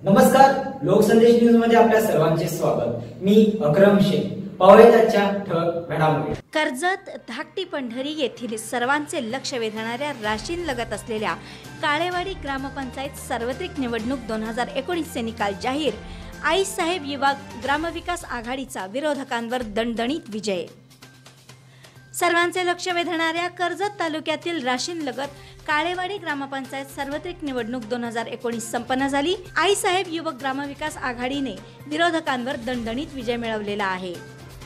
नमस्कार, लोकसंदेश न्यूज मध्ये आपल्या सर्वांचे स्वागत। मी अक्रम शेख। पाहूयात आजच्या ठळक घडामोडी। कर्जत धाकटी पंढरी येथील सर्वांचे लक्ष वेधणाऱ्या राशीन लगत असलेल्या काळेवाडी ग्रामपंचायत सार्वत्रिक निवडणूक 2019 चे निकाल जाहीर। आईसाहेब युवा ग्रामविकास आघाडीचा विरोधकांवर दणदणीत विजय। सर्वांचे लक्ष वेधणाऱ्या कर्जत तालुक्यातील राशीन लगत काळेवाडी ग्रामपंचायत सार्वत्रिक निवडणूक 2019 संपन्न झाली। आईसाहेब युवक ग्रामविकास आघाडीने विरोधकांवर दणदणीत विजय मिळवलेला आहे।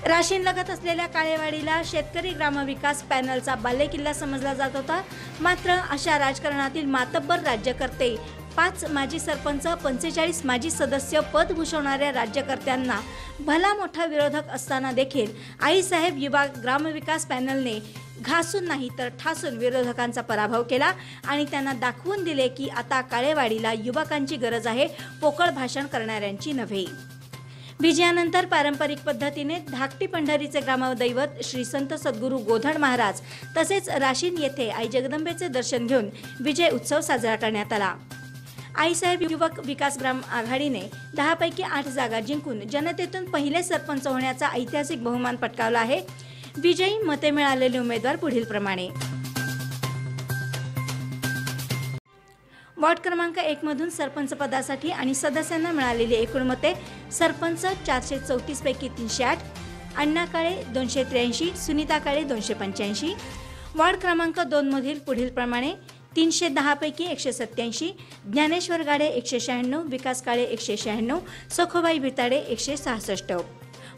राशीन लगत असलेल्या काळेवाडीला शेतकरी ग्रामविकास पॅनलचा बालेकिल्ला समजला जात होता। मात्र अशा राजकारणातील मातब्बर राज्यकर्ते, 5 माजी सरपंच, 45 माजी सदस्य पद भूषवणाऱ्या राज्यकर्त्यांना भला मोठा विरोधक असताना देखील आईसाहेब युवा ग्रामविकास पॅनलने घासून नाही तर ठासून विरोधकांचा पराभव केला आणि त्यांना दाखवून दिले की आता काळेवाडीला युवकांची गरज आहे, पोकळ भाषण करणाऱ्यांची नव्हे। विजयानंतर पारंपरिक पद्धतीने धाकटी पंढरीचे ग्रामदैवत श्री संत सद्गुरू गोधड महाराज तसेच राशीन येथे आई जगदंबेचे दर्शन घेऊन विजय उत्सव साजरा करण्यात आला। आईसाहेब युवक विकास ग्राम आघाडीने 10 पैकी 8 जागा जिंकून जनतेतून पहिले सरपंच होण्याचा ऐतिहासिक बहुमान पटकावला आहे। विजयी मते मिळालेले उमेदवार पुढील प्रमाणे: वार्ड क्रमांक 1 मधून सरपंच पदासाठी आणि सदस्यांना मिळालेली एकूण मते: सरपंच 434 पैकी 308, अण्णा काळे 283, सुनीता काळे 285। वार्ड क्रमांक 2 मधील पुढील प्रमाणे: 310 पैकी 187, ज्ञानेश्वर गाडे 196, विकास काळे 196, सखोबाई भिताडे 166।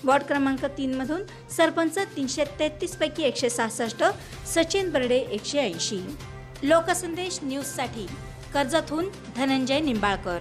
वार्ड क्रमांक 3 मधून सरपंच 333 पैकी 166, सचिन बर्डे 180। लोकसंदेश न्यूज साठी कर्जतहून धनंजय निंबाळकर।